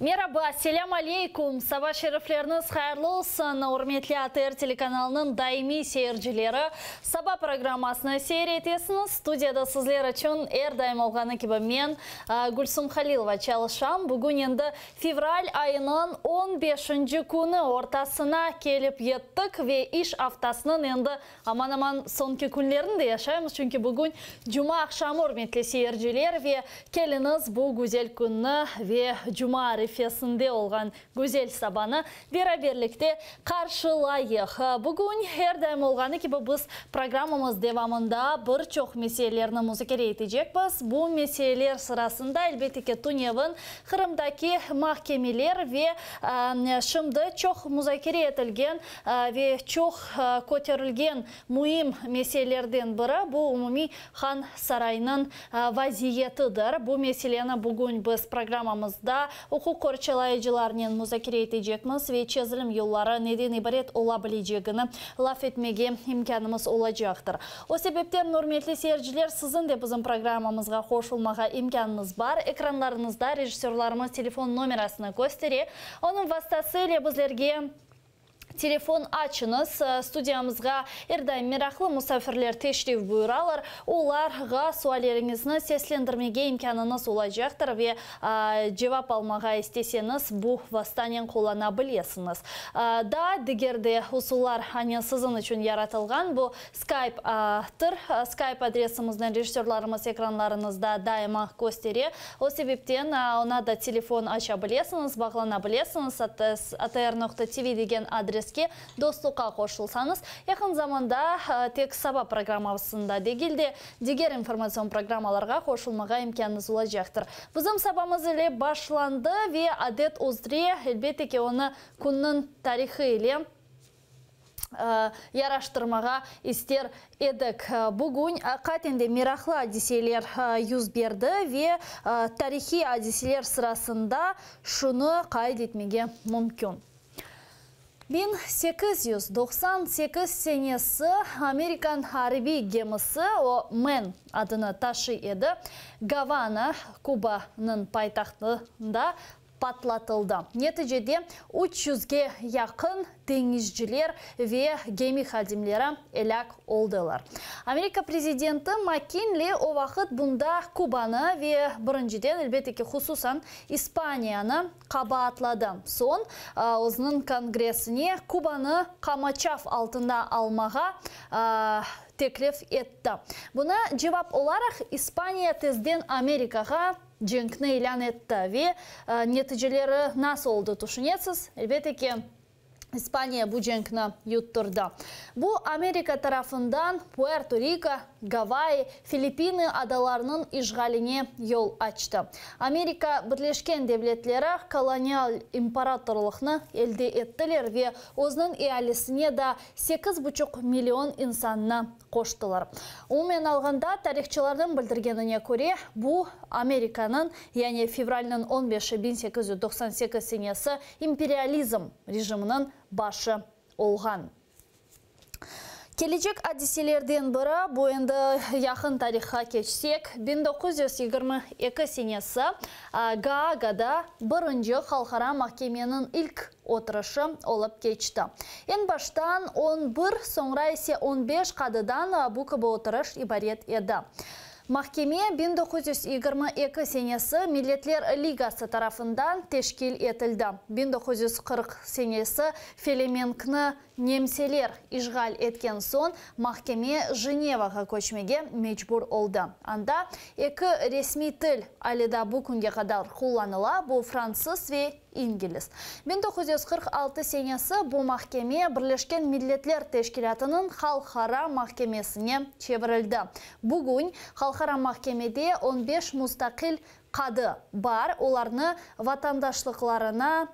Merhaba, selam aleykum. Sabah şerifleriniz hayırlı olsun. Hürmetli ATR telekanalının daimi seyircileri. Sabah programmasını seyretesiniz. Studiyada sizler için her daim olğanı gibi men Gülsüm Halilova çalışam. Bugün endi fevral ayının 15. günü ortasına kelip yettik ve iş haftasının endi aman sonki günlerinde yaşayımız. Çünkü bugün Cuma akşamı hürmetli seyirciler ve keliniz bu güzel günü ve Cuma arifesinde olgan güzel sabahı beraberlikte karşılayıq. Bugün her daim olğanı gibi biz programımız devamında birçok meselelerini müzakere edecekmiz. Bu meseleler sırasında elbette ki Tunyev'in Kırım'daki mahkemeler ve şimdi çok müzakere edilgen ve çok ko'tarilgan mühim meselelerden biri bu umumi Han Sarayı'nın vaziyetidir. Bu meseleni bugün biz programımızda hukuk korçalayıcılarının müzakere edecekmiz ve çözülüm yolları neden ibaret olabileceğini laf etmege imkanımız olacaktır. O sebepten hürmetli seyirciler sizin de bizim programımızga koşulmağa imkanınız var. Ekranlarınızda rejissörlarımız telefon numarasını gösteriyor. Onun vasıtasıyla bizlerge telefon açınız. Studiyamızga her daim meraklı musafirler teşrif buyuralar. Onlarga suallerinizni seslendirmege imkanınız olacaktır ve cevap almağa isteseniz bu vasıtanın kullanabilirsiniz. Da digerde usullar hani sizin için yaratılgan bu Skype-tır. Skype adresimizden rejissörlarımız ekranlarınızda daima gösteriyor. O sebepten ona da telefon açabilirsiniz, bağlanabilirsiniz. ATR.tv degen adres dostluğa koşulsanız yakın zamanda tek sabah programmasında değil de diğer informasyon programmalarga koşulmağa imkanınız olacaktır. Bizim sabahımız ile başlandı ve adet üzere elbette ki onu günün tarihi ile yaraştırmağa ister edik. Bugün katende meraklı hadiseler yüz verdi ve tarihi hadiseler sırasında şunu kaydetmege mümkün. 1898 senesi Amerikan harbi gemisi o Men adını taşıyordu. Gavana, Kuba'nın paytahtında patlatıldı. Neticede 300'ge yakın denizciler ve gemi xadimleri helak oldular. Amerika prezidenti McKinley o vakit bunda Kuba'nı ve birinciden elbette ki hususan İspanya'nı qabatladı. Son o'zining kongresine Kuba'nı Kamachav altında almağa teklif etti. Buna cevap olarak İspanya tezden Amerika'ga cenkni ilan etti ve neticeleri nasıl oldu düşünüyorsunuz? Elbette ki İspanya bu cenkni yutturdu. Bu Amerika tarafından Puerto Rico, Gavayi, Filipini adalarının işgaline yol açtı. Amerika Birleşken Devletleri kolonyal imparatorluğunu elde ettiler ve o'zining ihalesine de 8,5 milyon insanını koştular. Umumen alganda tarihçilerden bildirgenine göre bu Amerika'nın yani fevral'ın 15'i 1898 senesi imperializm rejiminin başı olgan. Gelecek hadiselerden biri bu endi yakın tarihe geçsek 1922 senesi Gaaga'da birinci Halkara Mahkemenin ilk oturuşu olup geçti. En baştan 11 sonra ise 15 kadıdan bu gibi oturuş ibaret edi. Mahkeme 1922 senesi Milletler Ligası tarafından teşkil edildi. 1940 senesi Felemenkni Nemseler işgal etken son mahkeme Jeneva'ga koçmege mecbur oldu. Anda iki resmi til alida bu günge kadar kullanıla bu Fransız ve İngiliz. 1946 senesi bu mahkeme Birleşken Milletler Teşkilatı'nın Halkara Mahkemesi'ne çevrildi. Bugün Halkara Mahkemede 15 müstakil kadı var. Onlarını vatandaşlıklarına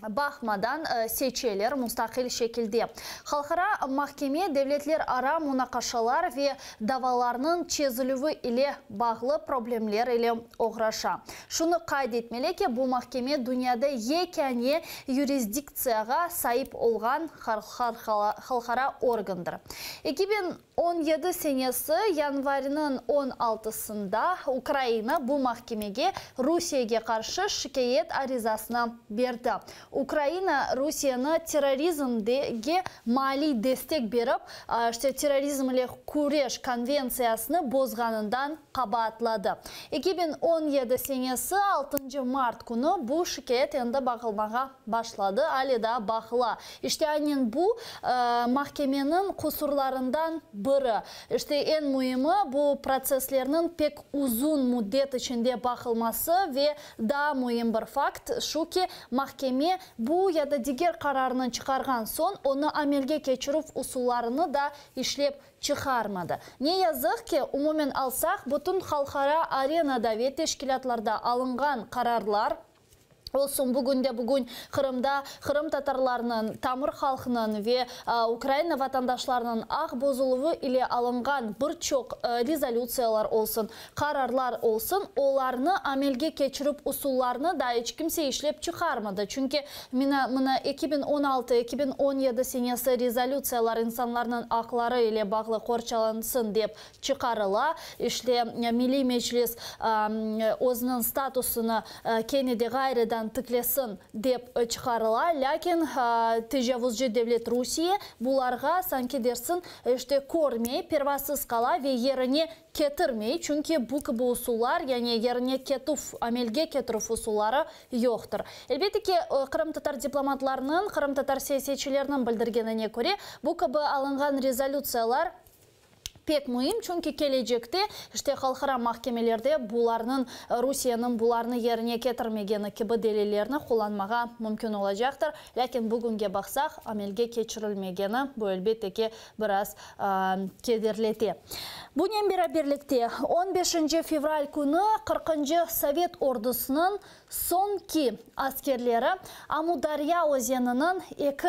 bakmadan seçilir müstakil şekilde. Halkara mahkeme devletler ara münakaşalar ve davalarının çözülüvü ile bağlı problemler ile uğraşa. Şunu kaydetmeli ki bu mahkeme dünyada yekeni jurisdiktsiyaga sahip olgan halkara organdır. 2017 senesi yanvarının 16'sında Ukrayna bu mahkemege Rusiyaga qarşı şikayet arizasını berdi. Ukrayna Rusiyani terrorizmge mali destek berip, terrorizm ile kuresh konvensiyasını bozganından qabatladı. 2017 senesi 6 Mart günü bu şikayet endi bakılmağa başladı. Ali da bakıla. İşte aynen bu mahkemenin kusurlarından biri. İşte en mühimi bu proseslerinin pek uzun müddet içinde bakılması ve daha mühim bir fakt şu ki mahkeme bu ya da diğer kararını çıkargan son onu amelge geçirip usullarını da işlep çıkarmadı. Ne yazık ki umumen alsak bütün halkara arenada ve teşkilatlarda alıngan kararlar olsun bugün Kırım'da Kırım Tatarlarının, Tamır halkının ve Ukrayna vatandaşlarının ağ bozuluğu ile alıngan birçok rezolüsiyalar olsun, kararlar olsun, onlarını amelge geçirip usullarını da hiç kimse işlep çıkarmadı. Çünkü 2016-2017 senesi rezolüsiyalar insanların hakları ile bağlı korçalansın deyip çıkarıla. İşte Milli Meclis özünün statusunu kendi gayreden tıklasın deyip çıkarıla. Lakin tecavüzcü devlet Rusya bularga sanki dersin işte kormey, pervasız kala ve yerine getirmey. Çünkü bu usullar yani yerine ketuf, amelge getirif usulları yoktur. Elbette ki Kırım Tatar diplomatlarının, Kırım Tatar siyasiçilerinin bildirgenine göre bu gibi alıngan rezolüsiyalar pek mühim çünkü gelecekte işte halkara mahkemelerde bularının Rusya'nın bularını yerine getirmegeni gibi delillerini kullanmağa mümkün olacaktır. Lakin bugünge baksak amelge geçirilmegeni bu elbette ki biraz kederleti. Bununla birlikte 15 fevral günü 40. Sovet ordusunun sonki askerleri Amudarya Ozeani'nin iki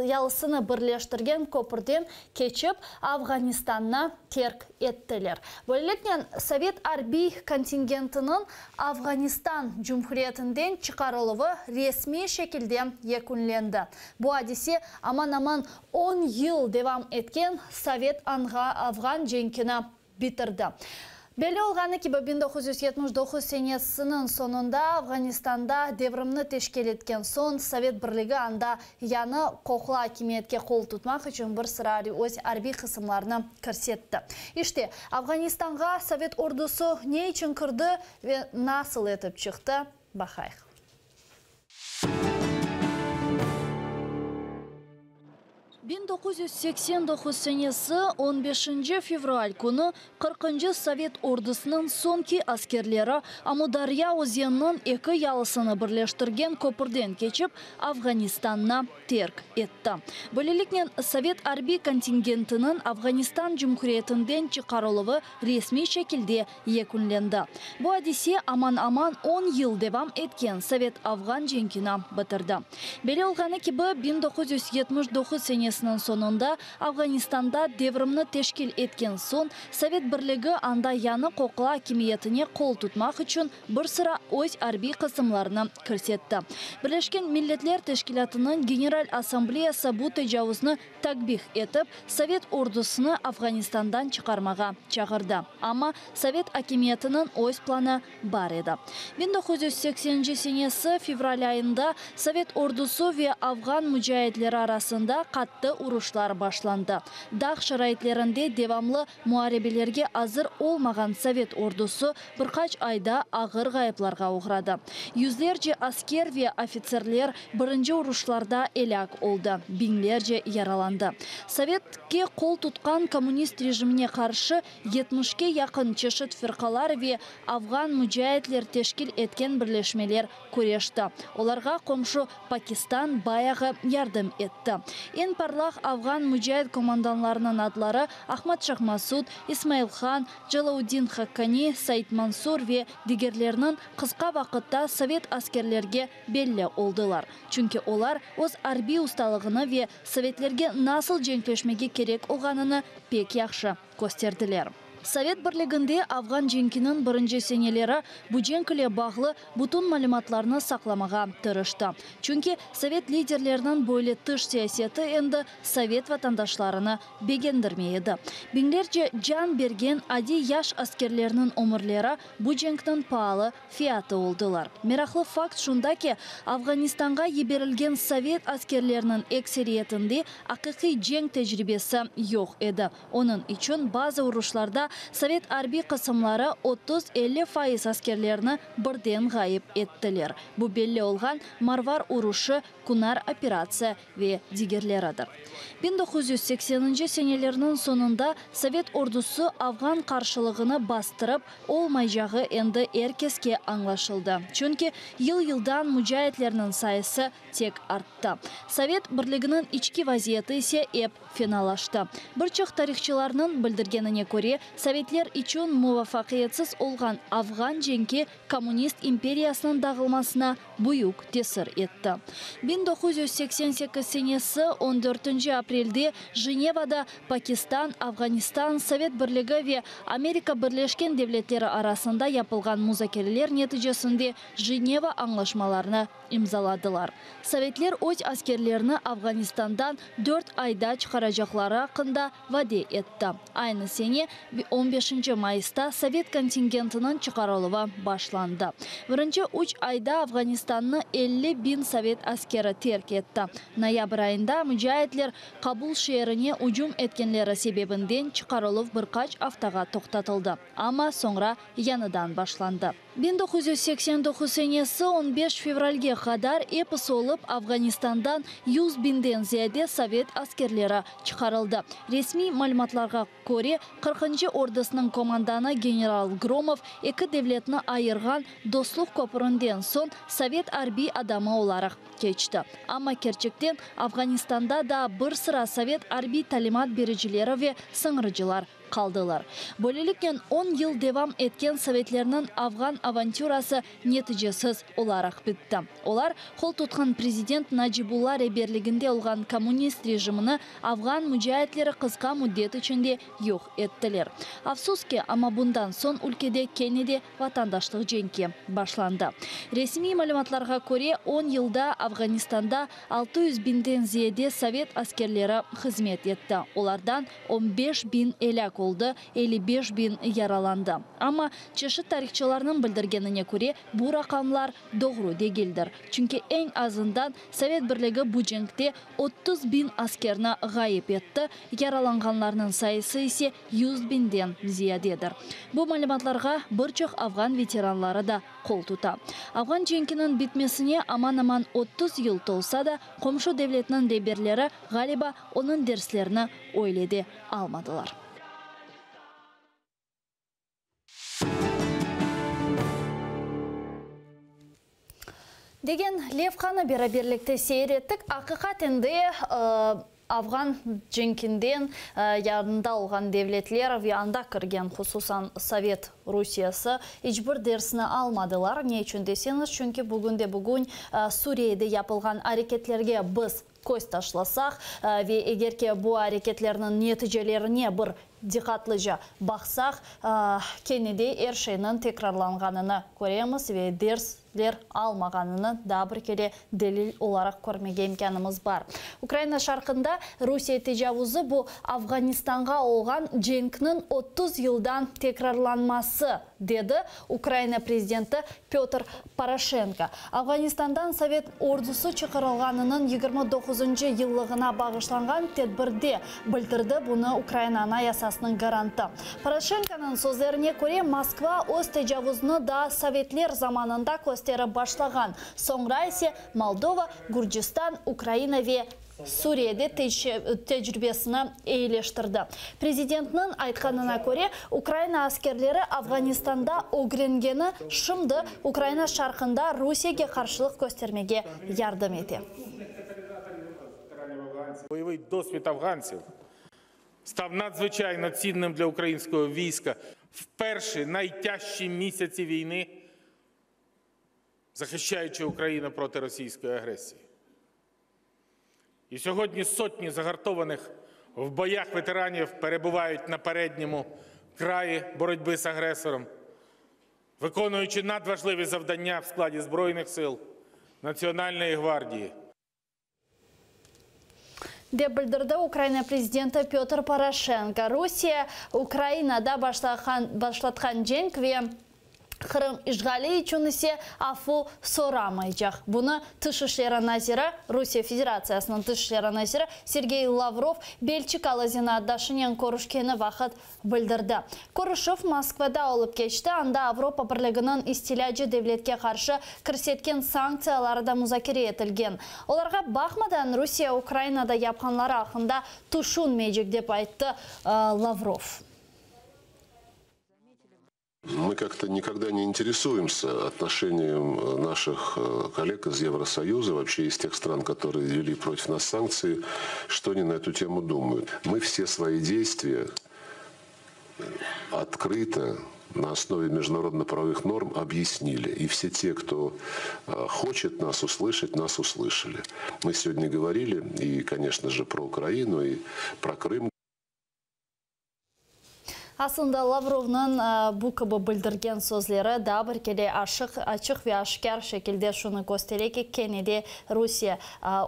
yalısını birleştirgen köprüden geçip Afganistan'a terk ettiler. Böylelikle Sovet harbi kontingentinin Afganistan Cumhuriyeti'nden çıkarılığı resmi şekilde yekunlendi. Bu hadise aman 10 yıl devam etken Sovet Afgan cenkini bitirdi. Belli olğanı gibi 1979 senesinin sonunda Afganistan'da devrimni teşkil etken son Sovet Birliği anda yanı koklu hakimiyetke kol tutmak için bir sıra öz harbi kısımlarını körsetdi. İşte Afganistan'a Sovet ordusu ne için kirdi ve nasıl etip çıktı? Bakayıq. 1989 senesi 15 fevral günü 40. Sovet ordusunun sonki askerleri Amudarya Ozeani'nin iki yalısını birleştirgen köprüden geçip Afganistan'a terk etti. Böylelikle Sovet harbi kontingentinin Afganistan Cumhuriyeti'nden çıkarılığı resmi şekilde yekunlendi. Bu hadise aman 10 yıl devam etken Sovet Afgan cenkini bitirdi. Belli olğanı gibi 1979 senesinin sonunda Afganistan'da devrimni teşkil etken son Sovet Birliği anda yanı koklu hakimiyetine kol tutmak için bir sıra öz harbi kısımlarını körsetdi. Birleşken Milletler Teşkilatı'nın General Asambleyası bu tecavüzünü takbih etip Sovet ordusunu Afganistan'dan çıkarmağa çağırdı. Ama Sovet hakimiyetinin öz planı var idi. 1980 senesi fevral ayında Sovet ordusu ve Afgan mücahitleri arasında katlı uruşlar başlandı. Dağ şaraitlerinde devamlı muharebelerge hazır olmayan Sovet ordusu birkaç ayda ağır gayıplarga uğradı. Yüzlerce asker ve ofitserler birinci uruşlarda elak oldu. Binlerce yaralandı. Sovetke kol tutkan komünist rejimine karşı 70'ke yakın çeşit firkalar ve Afgan mücahitler teşkil etken birleşmeler kureşti. Olarga komşu Pakistan bayağı yardım etti. En parlak Afgan mücahit komandanlarının adları Ahmad Shah Massoud, İsmail Khan, Jalauddin Haqqani, Said Mansur ve diğerlerinin kısa vakitte Sovet askerlerge belli oldular. Çünkü onlar öz harbi ustalığını ve Sovetlerge nasıl cenkleşmege gerek olganını pek yaxşı gösterdiler. Совет бірлігінде Афган женкінің бірінші сенелері бүженкіле бағлы бұтын малыматларны сақламаға тырышты. Чүнки Совет лидерлерінің бойлы тыш сиясеті енді Совет ватандашларыны бегендірмейді. Біңлерже жан берген ади яш аскерлерінің өмірлері бүженкінің палы фиаты олдылар. Мерақлы факт шунда ки Афганистанға еберілген Совет аскерлерінің эксериетінде ақиқи жең тәжірибесі жоқ еді. Оның үшін базы ұрышларда Совет арби қысымлары 30-50% аскерлеріні бірден ғайып еттілер. Бұл белі олған Марвар ұрышы, Кунар операция ве дигерлеріdir. 1980 сенелерінің сонында Совет ордусы Афган қаршылығыны бастырып, ол майжағы енді әркеске аңлашылды. Чүнки ел-елдан мүжайетлерінің сайысы тек артты. Совет бірлігінің ички вазиеті есе еп финалашты. Бірчық тарихчыларының білдіргеніне көре, Советлер üçün мувафақиетсіз олған Афган женке коммунист империясының дағылмасына бұйық тесір етті. 1988 сенесі 14 апрелде Женевада Пакистан, Афганистан, Совет бірлігі ве Америка бірлешкен девлеттері арасында япылған музакерлер нәтижесінде Женева аңлашмаларына имзаладылар. Советлер өз аскерлеріні Афганистандан 4 айда шығарajaqlары хақында ваде етті. Айны сене 15 майыста Совет контингентінің шығарылуы башланды. Бірінші 3 айда Афганистанны 50.000 Совет аскері терк етті. Ноябрь айында мүжайетлер Кабул шеріне ұжым еткенлері себебінден шығарылып бірқач афтаға тоқтатылды. Ама соңра яныдан башланды. 1989 сенесі 15 февральге қадар эпос олып Афганистандан 100.000-ден зияде Совет аскерлері шығарылды. Ресми малыматларға көре 40-шы ордысының команданы генерал Громов екі девлетіні айырған дослық көпірінден сон Совет арби адамы оларық кечті. Ама керчіктен Афганистанда да бір sıra Совет арби талимат бережілері ве сыңырыжылар қалдылар. Бөлеліктен 10 ел девам еткен Советлерінің Афган авантюрасы нәтижесіз оларақ бітті. Олар қол тұтқан президент Наджибулла реберлігінде олған коммунист режиміні Афган мүжайетлері қысқа мүддет үшінде yok еттілер. Афсуске, ама бұндан сон өлкеде кенеде ватандашлық женке башланды. Ресми малыматларға көре 10 елда Афганистанда 600.000-ден зиеде Совет аскерлері қызмет етті. Олардан 15.000 елек oldu, 55.000 yaralанды. Ama çeşit tarihçilerinin bildirgenine göre bu rakamlar doğru değildir. Çünkü en azından Sovet Birliği bu cenkte 30.000 askerini gayip etti. Yaralanganlarının sayısı ise 100.000'den ziyadedir. Bu malumatlarga birçok Afgan veteranları da kol tuta. Afgan cenkinin bitmesine aman 30 yıl olsa da komşu devletinin liderleri galiba onun derslerini öyle almadılar. Деген Левханы бераберлікті сейреттік. Ақиқат енді Афган женкінден ярында олған девлетлер вианда кірген, құсусан Совет Русиясы ешбір дерсіні алмадылар. Не үшін десеңіз, чүнкі бүгін Сурияда япылған әрекетлерге біз көз ташласақ, ве егерке бұл әрекетлерінің нәтижелеріне бір диқатлыжа бақсақ, кенеде әршейінің текрарланғаныны көреміз ве дерслер алмағаныны да бір келе дәлел оларақ көрмеге имканымыз бар. Украина шарқында Русия тежавузы бұл Афганистанға олған женкінің 30 жылдан текрарланмасы, деді Украина президенті Петр Порошенко. Афганистандан Совет ордусы чықырылғанының 29-шы жылығына бағышланған тедбірде білдірді бұны Украинаны ясасының гаранты. Порошенконың сөздеріне көре Москва өз тежавузны да Советлер заманында көстері башлаған. Соңра есе Молдова, Гүржістан, Украина ве Suriyede tecrübesini eğileştirdi. Президентінің айтқанына көре, Украина askerleri Afganistan'da öğrengeni şimdi Украина шарқында Русияге қаршылық көстермеге yardım etti. Бойовий досвід афганців став надзвичайно цінним для українського війська в перші найтяжчі місяці війни, захищаючи Україну проти російської агресії. І сьогодні сотні загартованих в боях ветеранів перебувають на передньому краї боротьби з агресором, виконуючи надважливі завдання в складі Збройних сил, Національної гвардії. Деп білдірді Украина президенті Петр Порошенко. Русия Украинада башлатқан женг ве Қырым işgali için ise афу сорамайчақ. Бұны Тышышлары назирі, Русия Федерациясының Тышышлары назирі Сергей Лавров Белчик алазина аддашынен көрішкені вақыт білдірді. Көрішов Москвада олып кешті, анда Авропа бірлігінің истилячы девлетке қаршы кірсеткен санкциялары да музакире етілген. Оларға бақмадан Русия Украинада япқанлары ақында тұшун мейджік деп айтты Лавров. Мы как-то никогда не интересуемся отношением наших коллег из Евросоюза, вообще из тех стран, которые ввели против нас санкции, что они на эту тему думают. Мы все свои действия открыто, на основе международно-правовых норм объяснили. И все те, кто хочет нас услышали. Мы сегодня говорили и, конечно же, про Украину, и про Крым. Aslında Lavrov'un bu kıbı bildirgen sözleri da bir kere açık ve aşikar şekilde şunu gösteriyor ki Kennedy Rusya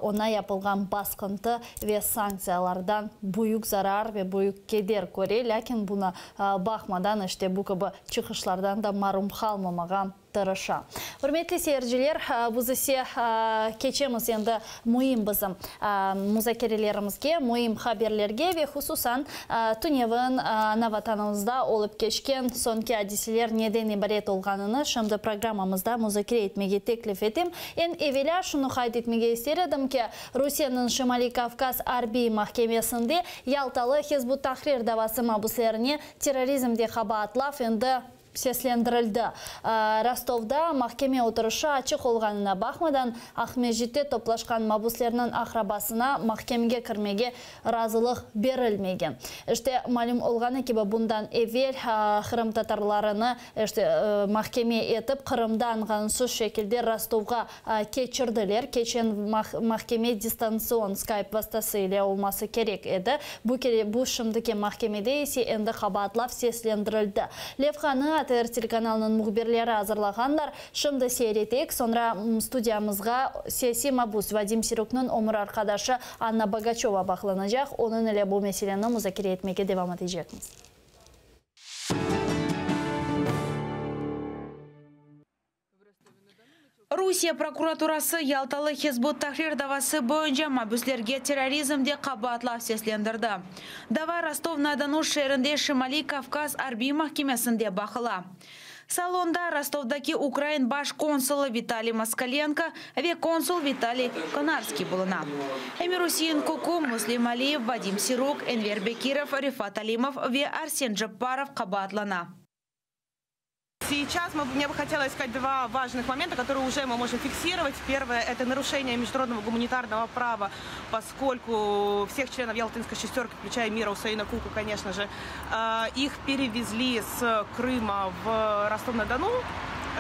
ona yapılgan baskıntı ve sanksiyalardan büyük zarar ve büyük keder görüyor. Lakin buna bakmadan işte bu kıbı çıkışlardan da marum kalmamagan tırışa. Hürmetli seyirciler, bu ise keçemiz endi muhim bizim müzakerelerimizge, muhim haberlerge ve hususan Tunev'in ana vatanımızda olup geçken sonki hadiseler neden ibaret olganını şimdi programımızda müzakere etmeye teklif ettim. En evvela şunu kaydetmeye isterim ki Rusya'nın Şimali Kafkas Harbiy Mahkemesi'nde Yaltalı Hizbut Tahrir davası mabuslarını terörizmde kabahatlaf endi seslendirildi. Rostovda mahkeme oturuşu açık olganına bakmadan Ahmejit'te toplaşkan mabuslarının akrabasına mahkemeye kirmege razılık verilmegen. İşte malum olganı gibi bundan evvel Kırım Tatarlarını mahkeme etip Kırım'dan gansız şekilde Rostov'a geçirdiler. Geçen mahkeme distansiyon Skype vasıtasıyla olması gerek edi. Bu şimdiki mahkemede ise endi kabahatlaf seslendirildi. Levxanı ATR telekanalının muhbirleri hazırlaganlar. Şimdi seyretek, sonra studiyamızga siyasi mabus Vadim Siruk'nun omur arkadaşı Anna Bagachova bağlanacak. Onun ile bu meseleni müzakere etmeye devam edeceğiz. Rusiya prokuraturası Yaltalı Hizbut Tahrir davası boyunca mabuslerge terrorizmde kabahatlaf seslendirdi. Dava Rostov-na-Donu şehrinde Şimali Kafkas Harbiy Mahkemesi'nde bakıla. Salonda Rostov'daki Ukrayna baş konsulu Vitaliy Moskalenko ve konsul Vitaliy Konarskiy buluna. Hem Rusiyan Kuku, Muslim Aliyev, Vadim Siruk, Enver Bekirov, Rifat Alimov ve Arsen Jabbarov kabahatlana. Сейчас мне бы хотелось сказать два важных момента, которые уже мы можем фиксировать. Первое – это нарушение международного гуманитарного права, поскольку всех членов Ялтинской шестерки, включая Мира Усаина Куку, конечно же, их перевезли с Крыма в Ростов-на-Дону,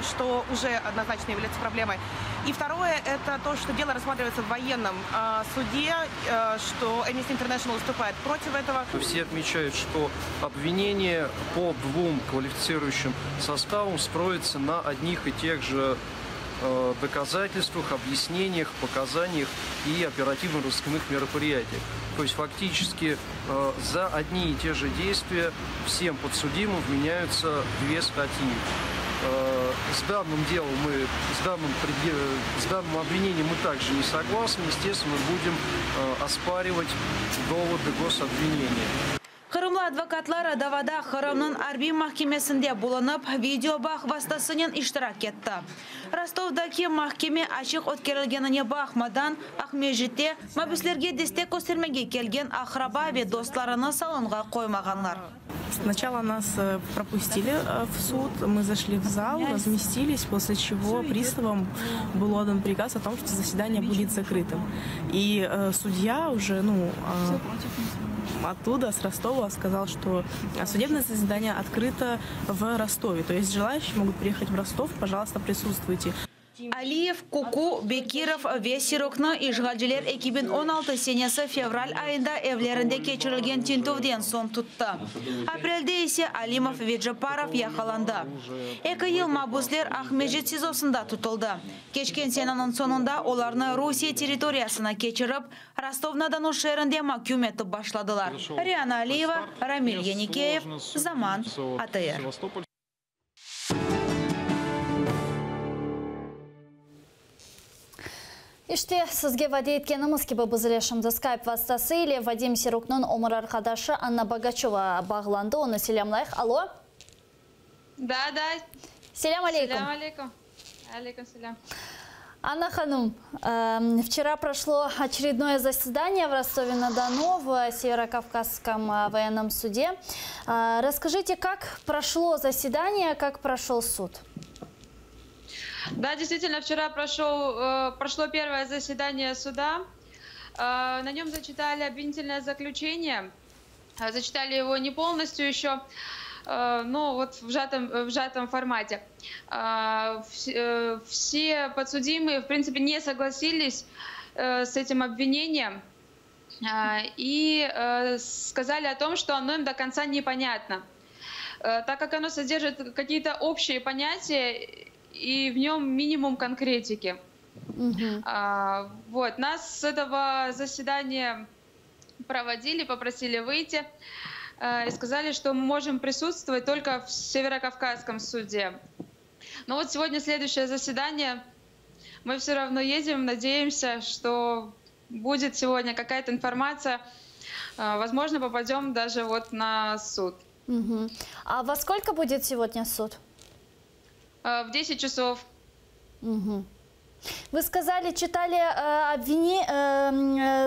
что уже однозначно является проблемой. И второе – это то, что дело рассматривается в военном суде, что Amnesty International выступает против этого. Все отмечают, что обвинение по двум квалифицирующим составам строится на одних и тех же доказательствах, объяснениях, показаниях и оперативно-розыскных мероприятиях. То есть фактически за одни и те же действия всем подсудимым вменяются две статьи. С данным делом с данным обвинением мы также не согласны. Естественно, будем оспаривать доводы гособвинения. Kırımlı advokatlar davada Kırım'ın Harbiy Mahkemesi'nde bulunup videobağ vasıtasının iştirak etti. Rostov'daki mahkeme açık ötkerilgenine bakmadan Ahmejit'te mabuslerge destek göstermege kelgen akraba ve dostlarını salonga koymaganlar. Сначала нас пропустили в суд, мы зашли в зал, разместились, после чего приставам был отдан приказ о том, что заседание будет закрытым. И судья уже, оттуда, с Ростова, сказал, что судебное заседание открыто в Ростове. То есть желающие могут приехать в Ростов, пожалуйста, присутствуйте. Алиев, Куку, Бекиров, Весирокны ишгалжилер экибин 16 сенесі февраль айында evlerinde keçirilgen тинтовден сон tuttu. Апрелде ise Алимов, Веджапаров яқаланды. 2 yıl mabusler Ахмежит СИЗОсында tutuldu. Keçken senanın sonunda onlarını Rusiya territoriyasına keçirip, Rostov-na-Donu şehrinde mahkum etip başladılar. Риана Алиева, Рамиль Яникеев, Zaman, ATR. İşte sizge vade etkенimiz gibi bizler şimdi Skype vasıtasıyla Vadim Siruk'nun Omar arkadaşı Anna Bagachova bağlandı. Onu selamlayık. Alo. Да. Selam алейкум. Selam алейкум. Алейкум селям. Анна Ханум, вчера прошло очередное заседание в Ростове-на-Дону в Северокавказском военном суде. Расскажите, как прошло заседание, как прошел суд? Да, действительно, вчера прошло первое заседание суда. На нем зачитали обвинительное заключение. Зачитали его не полностью еще, но вот в сжатом формате. Все подсудимые, в принципе, не согласились с этим обвинением и сказали о том, что оно им до конца непонятно. Так как оно содержит какие-то общие понятия, и в нем минимум конкретики. Вот. Нас с этого заседания проводили, попросили выйти и сказали, что мы можем присутствовать только в Северокавказском суде. Но вот сегодня следующее заседание. Мы все равно едем, надеемся, что будет сегодня какая-то информация. Возможно, попадем даже вот на суд. А во сколько будет сегодня суд? В 10 часов. Вы сказали,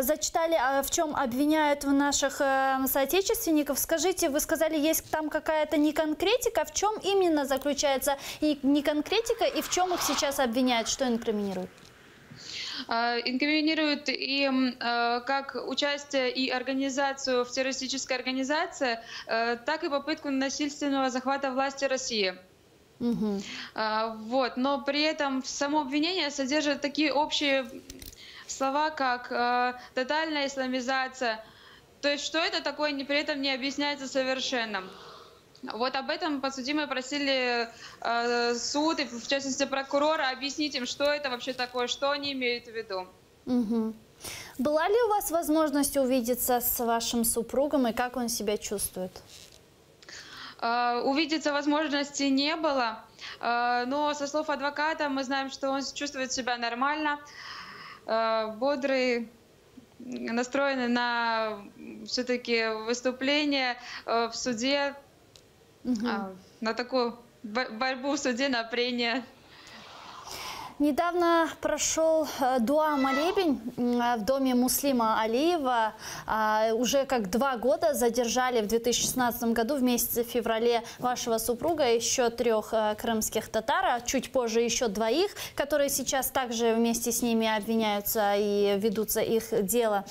зачитали, в чем обвиняют наших соотечественников. Скажите, вы сказали, есть там какая-то неконкретика. В чем именно заключается неконкретика и в чем их сейчас обвиняют? Что инкриминируют? Инкриминируют им как участие и организацию в террористической организации, так и попытку насильственного захвата власти России. Вот. Но при этом само обвинение содержит такие общие слова, как тотальная исламизация. То есть, что это такое, при этом не объясняется совершенно. Вот об этом подсудимые просили суд, и в частности прокурора, объяснить им, что это вообще такое, что они имеют в виду. Была ли у вас возможность увидеться с вашим супругом и как он себя чувствует? Увидеться возможности не было, но со слов адвоката мы знаем, что он чувствует себя нормально, бодрый, настроенный на все-таки выступление в суде, на такую борьбу в суде, на прения. Недавно прошел дуа-молебень в доме Муслима Алиева. Уже как 2 года задержали в 2016 году в месяце феврале вашего супруга еще 3 крымских татар, а чуть позже еще 2, которые сейчас также вместе с ними обвиняются и ведутся их дело.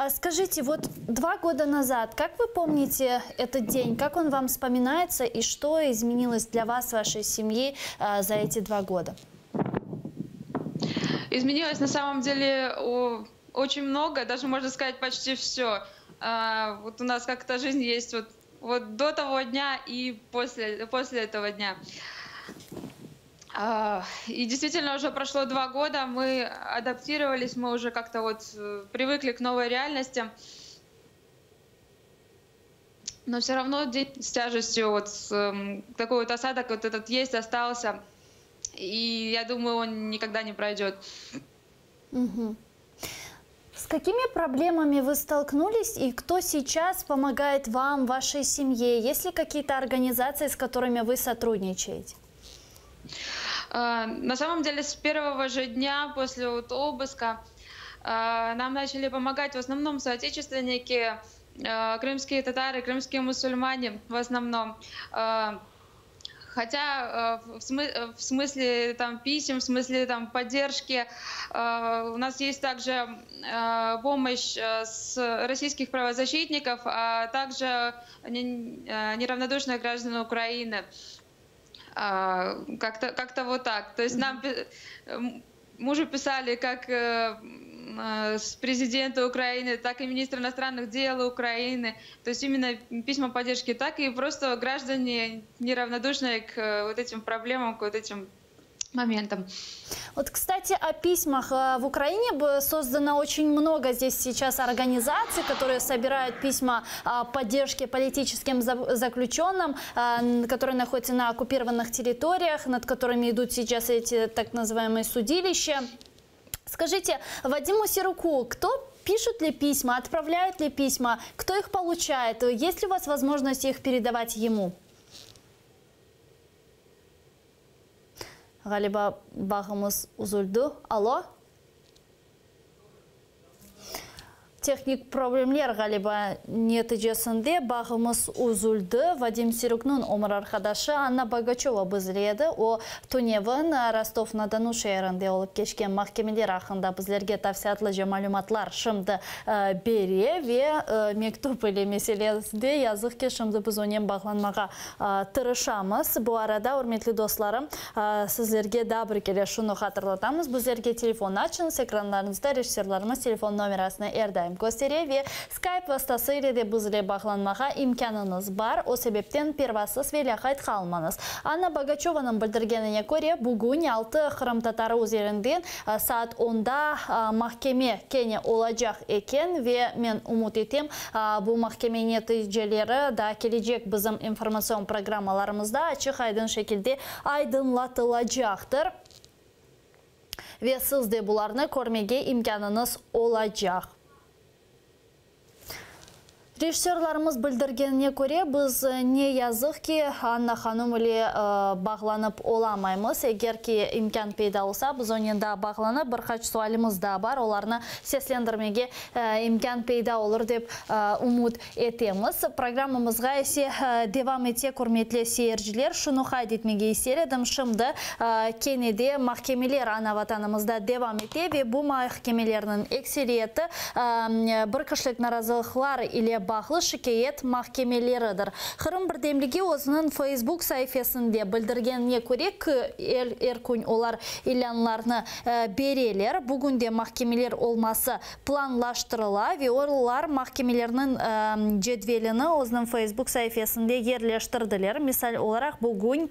Скажите, вот 2 года назад, как вы помните этот день, как он вам вспоминается и что изменилось для вас, вашей семьи за эти 2 года? Изменилось на самом деле очень много, даже можно сказать почти все. Вот у нас как-то жизнь есть вот до того дня и после этого дня. И действительно уже прошло 2 года, мы адаптировались, мы уже как-то вот привыкли к новой реальности. Но все равно день с тяжестью, вот такой вот осадок вот этот есть, остался. И я думаю, он никогда не пройдет. С какими проблемами вы столкнулись и кто сейчас помогает вам, вашей семье? Есть ли какие-то организации, с которыми вы сотрудничаете? На самом деле, с первого же дня после обыска нам начали помогать в основном соотечественники, крымские татары, крымские мусульмане в основном. Хотя в смысле там, писем, в смысле там, поддержки у нас есть также помощь с российских правозащитников, а также неравнодушных граждан Украины. Как-то вот так. То есть нам мужу писали как с президента Украины, так и министра иностранных дел Украины. То есть именно письма поддержки, так и просто граждане неравнодушные к вот этим проблемам, к вот этим моментам. Вот, кстати, о письмах. В Украине создано очень много здесь сейчас организаций, которые собирают письма поддержки политическим заключенным, которые находятся на оккупированных территориях, над которыми идут сейчас эти так называемые судилища. Скажите, Вадиму Сируку, кто пишут ли письма, отправляют ли письма, кто их получает? Есть ли у вас возможность их передавать ему? Галиба бағымыз үзілді. Алло? Техник проблемлер Галиба нәтижесінде бағымыз үзілді. Вадим Сирукнун омыр арқадашы Анна Богачева бізледі. О Туневін Ростов-на-Дону шайырында олып кешкен махкемелер ақында бізлерге тавсиятлы жамалюматлар шымды бере ве мектуп или меселесінде язықке шымды біз онен бағланмаға тырышамыз. Бұл арада, өрметлі достарым, сізлерге дабыр келе шуны қатырлатамыз. Бізлерге телефон açınız. Ekranlarınızda режиссерларымыз телефон номерасына әрдайым көстере. Skype vasıtasıyla de bizle bağlanmağa imkanınız var. O sebepten pervasız ve lakayt kalmanız. Anna Bogacheva'nın bildirgenine göre bugün 6 Kırım Tatarı üzerinden saat 10'da mahkeme kene olacak eken ve men umut etim bu mahkeme neticeleri da gelecek bizim informasyon programmalarımızda açık aydın şekilde aydınlatılacaktır. Ve siz de bularını görmege imkanınız olacak. Режиссерларымыз білдіргеніне көре, біз не язық ки Анна ханым үлі бағланып оламаймыз. Егер ки имкан пейда олса, біз онында бағланып, бір қач суалымыз да бар. Оларны сеслендірмеге имкан пейда olur деп умут етеміз. Программамызға есе девам ете көрметлі сейіржілер. Шуну қайд етмеге есередім. Шымды кенеде махкемелер ана ватанымызда девам ете. Ве бұл махкемелерінің эксериеті бір кішілік наразылықлар или бағлы шикает махкемелерідір. Қырым бірдемліге өзінің Facebook сайфесінде білдіргеніне көрек әркүн олар илянларны берелер. Бүгінде махкемелер олмасы планлаштырыла ве олар махкемелерінің жедвеліні өзінің Facebook сайфесінде ерлештірділер. Мисал оларақ бүгін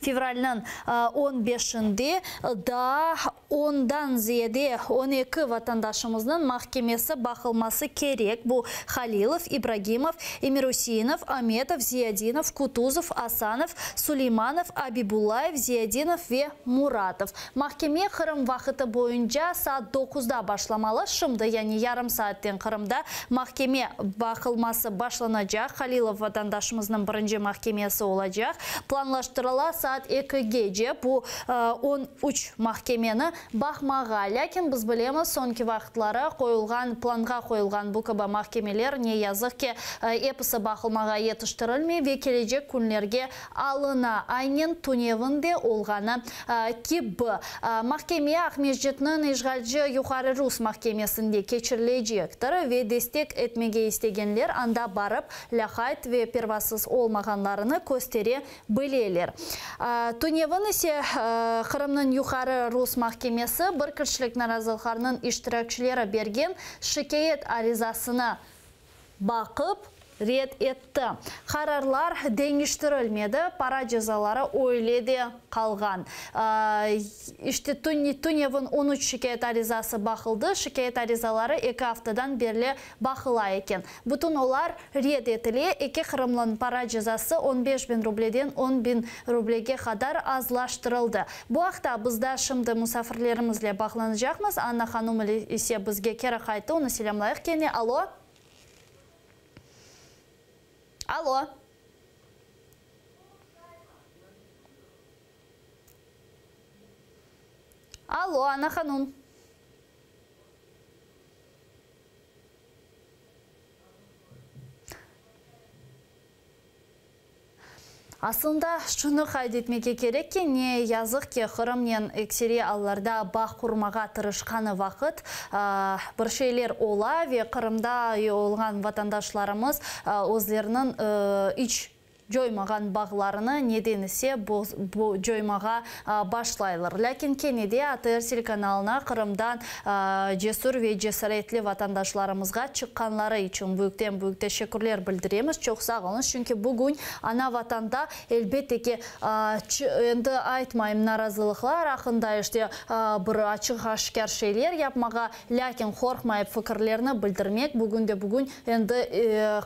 февральнан 15-інде да ondan ziyade 12 vatandaşımızın mahkemesi bakılması gerek. Bu Halilov, İbragimov, Emirusiyinov, Ametov, Ziyadinov, Kutuzov, Asanov, Süleymanov, Abibullayev, Ziyadinov ve Muratov. Mahkeme Kırım vakıtı boyunca saat 9'da başlamalı. Şimdi yani yarım saatten Kırım'da mahkeme bakılması başlanacak. Halilov vatandaşımızın birinci mahkemesi olacak. Planlaştırılan saat 2 gece bu 13 mahkemeni bakmağa. Lakin biz bilemiz sonki vaqtlara planға qoyulgan bu kaba mahkemeler ne yazık ki episi bakılmağa yetiştirilmey ve gelecek günlerge alına. Aynen Tunevinde olğanı gibi. Mahkemeye Ahmetjet'nin işgalci yukarı Rus mahkemesinde geçirilecektir ve destek etmege istegenler anda barıp lakayt ve pervasız olmağanlarını gösteri bileler. Tunevin ise Kırım'ın yukarı Rus mahkemesi bir kişilik narazılıklarının iştirakçıları bergen şikayet arizasına bakıp red etti. Kararlar değiştirilmedi, para cezaları öyle kalgan. İşte Tunev'in 13 şikayet arizası bakıldı. Şikayet arizaları 2 haftadan beri bakıla eken. Bütün olar red etili. 2 Kırımlı'nın para cezası 15.000 rubleden 10.000 rublege kadar azlaştırıldı. Bu hafta bizde şimdi misafirlerimizle bağlanacağımız. Anna Hanım ise bizge kere kaydı. Onu selamlayıq. Kene, alo. Алло. Алло, Анна Ханум. Aslında şunu kaydetmeke gerek ki ne yazık ki Kırım'ın ekseri allarda bağ kurmağa tırışkanı vakit bir şeyler ola ve Kırım'da olgan vatandaşlarımız özlerinin iç жоймаған бағларыны неденесе жоймаға башлайлар. Ләкин кенеде АТР телеканалына Қырымдан жесур ве жесіретлі ватандашларымызға шыққанлары үшін бөктен шекурлер білдіреміз. Çok sağ olun. Çünkü bugün ana vatanda elbette ki endi aytmayım narazılıklar hakkında işte bir açık aşkar şeyler yapmağa, lakin korkmayıp fikirlerini bildirmek bugün endi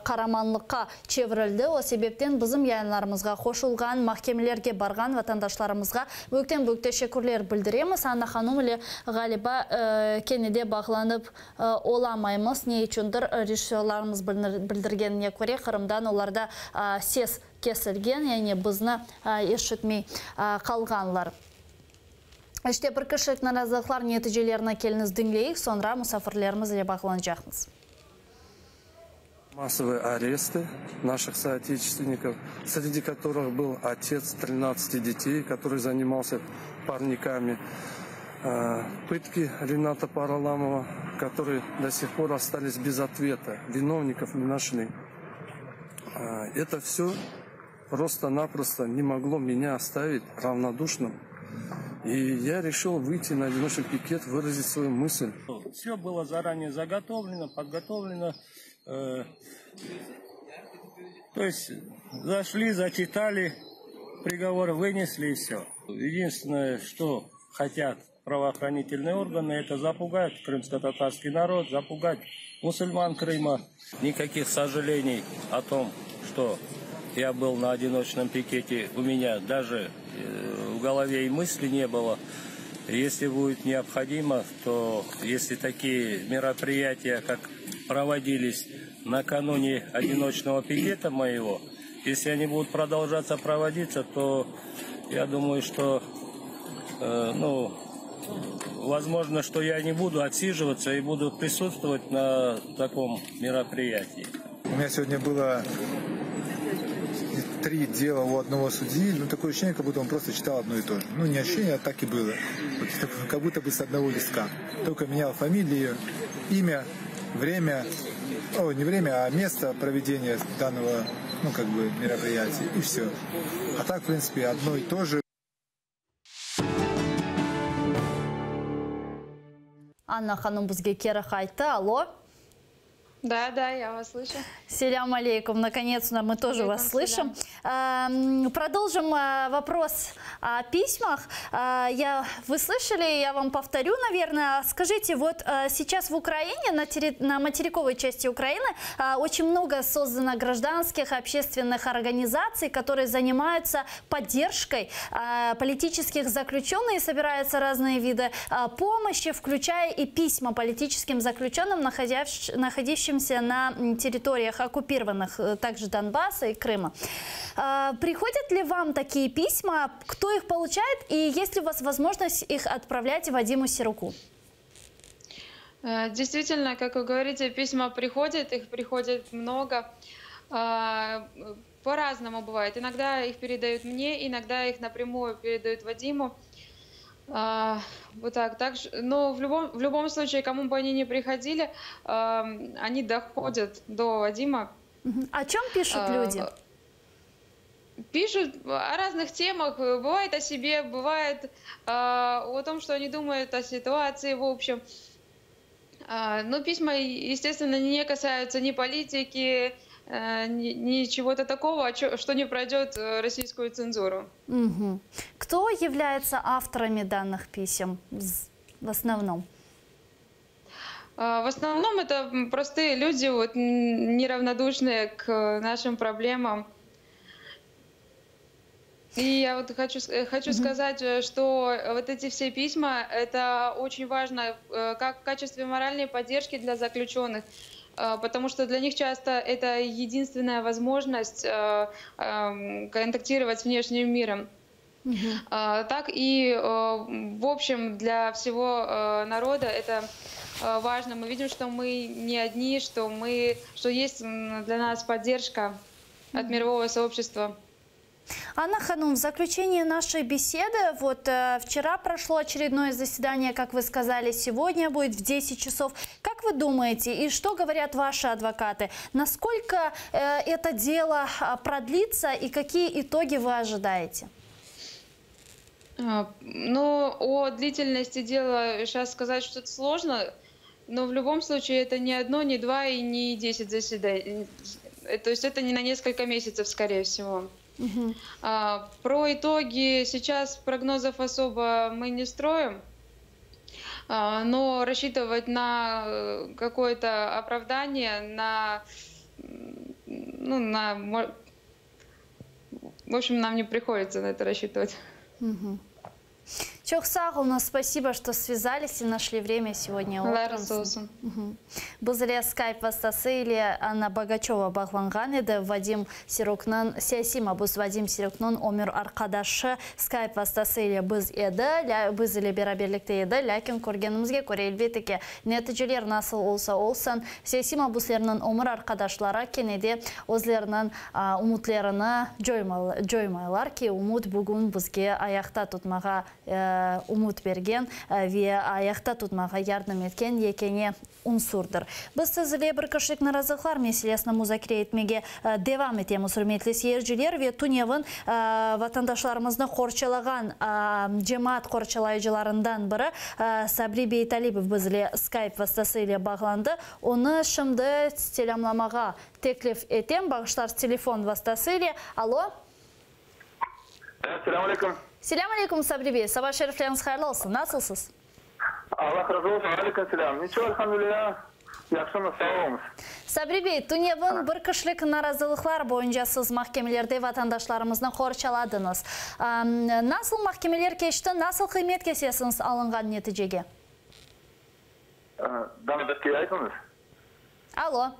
karamanlıkka çevrildi. O sebepten bizim yayınlarımızga koşulgan, mahkemelerge bargan vatandaşlarımızga bökten teşekkürler bildiremiz. Anna Hanım ile galiba kenede bağlanıp olamayımız. Ne içindir rejissörlarımız bildirgenine göre Kırımdan onlarda ses kesilgen, yani bizni eşitmey kalganlar. İşte bir kişilik narazılıklar neticelerine keliniz dinleyik, sonra musafirlerimiz ile bağlanacağız. Массовые аресты наших соотечественников, среди которых был отец 13 детей, который занимался парниками. Пытки Рената Параламова, которые до сих пор остались без ответа. Виновников не нашли. Это все просто-напросто не могло меня оставить равнодушным. И я решил выйти на одиночный пикет, выразить свою мысль. Все было заранее заготовлено, подготовлено. То есть зашли, зачитали, приговор вынесли и все. Единственное, что хотят правоохранительные органы, это запугать крымско-татарский народ, запугать мусульман Крыма. Никаких сожалений о том, что я был на одиночном пикете, у меня даже в голове и мысли не было. Если будет необходимо, то если такие мероприятия, как проводились накануне одиночного пикета моего, если они будут продолжаться проводиться, то я думаю, что возможно, что я не буду отсиживаться и буду присутствовать на таком мероприятии. У меня сегодня было 3 дела у одного судьи, такое ощущение, как будто он просто читал одно и то же. Не ощущение, а так и было. Вот, как будто бы с одного листка. Только менял фамилию, имя, время, не время, а место проведения данного, мероприятия, и все. А так, в принципе, одно и то же. Анна Ханым бізге кері қайтты. Алло? Да, я вас слышу. Селям алейкум. Наконец-то мы тоже вас слышим. Продолжим вопрос о письмах. Вы слышали, я вам повторю, наверное. Скажите, вот сейчас в Украине, на материковой части Украины, очень много создано гражданских, общественных организаций, которые занимаются поддержкой политических заключенных, и собираются разные виды помощи, включая и письма политическим заключенным, находящимся на территориях оккупированных также Донбасса и Крыма. Приходят ли вам такие письма? Кто их получает? И есть ли у вас возможность их отправлять Вадиму Серуку? Действительно, как вы говорите, письма приходят, их приходит много. По-разному бывает. Иногда их передают мне, иногда их напрямую передают Вадиму. Вот так. Но в любом случае, кому бы они ни приходили, они доходят до Вадима. О чем пишут люди? Пишут о разных темах. Бывает о себе, бывает о том, что они думают о ситуации в общем. Но письма, естественно, не касаются ни политики, ни чего-то такого, что не пройдет российскую цензуру. Кто является авторами данных писем в основном? В основном это простые люди, неравнодушные к нашим проблемам. И я хочу сказать, что вот эти все письма, это очень важно как в качестве моральной поддержки для заключенных. Потому что для них часто это единственная возможность контактировать с внешним миром. Так и, в общем, для всего народа это важно. Мы видим, что мы не одни, что есть для нас поддержка от мирового сообщества. Анна Ханум, в заключение нашей беседы, вот вчера прошло очередное заседание, как вы сказали, сегодня будет в 10 часов. Как вы думаете, и что говорят ваши адвокаты? Насколько это дело продлится и какие итоги вы ожидаете? Ну, о длительности дела сейчас сказать что-то сложно, но в любом случае это не одно, не два и не 10 заседаний. То есть это не на несколько месяцев, скорее всего. Про итоги сейчас прогнозов особо мы не строим, но рассчитывать на какое-то оправдание, в общем, нам не приходится на это рассчитывать. Чохсағылна, спасибо, что связались и нашли время сегодня утром. Бізле скайп вастасы или Анна Богачева бағланған еді. Вадим Сирокнан, Сиясима бұз Вадим Сирокнан өмір арқадашы скайп вастасы или біз еді, біз или бераберлікті еді, ләкін көргенімізге көре елбетіке нәтижелер насыл олса олсан, Сиясима бұзлерінің өмір арқадашлары кенеде өзлерінің умутлеріні жоймайлар ки умут бүгін бізге аяқта тұтмаға умут берген ве аяқта тұтмаға ярдым еткен екене унсурдыр. Біз сізіле бір кішілік наразылықлар меселесіні музакире етмеге девам етеміз, үрметлі сейіржілер ве Туневын ватандашларымызны қорчалаған жемаат қорчалайжыларындан бірі Сабри Бейталипов бізіле скайп вастасы ile бағланды. Оны шымды телемламаға теклиф етем, бағыштар телефон вастасы ile. Алло? Ассаламу алейкум. Селям алейкум, Сабри Бей. Саба шерифлеріңіз қайырлы олсын. Насылсыз? Аллах разы болсын. Алейкум селям. Ничего, альхамдулилля. Яқшымыз, сау. Сабри Бей, Туневын бір кішілік наразылықлар бойынша сіз махкемелерде ватандашларымызны қорчаладыңыз. Насыл махкемелер кешті, насыл қимет кесесіңіз алынған нәтижеге? Дана бір кері айтыңыз. Алло.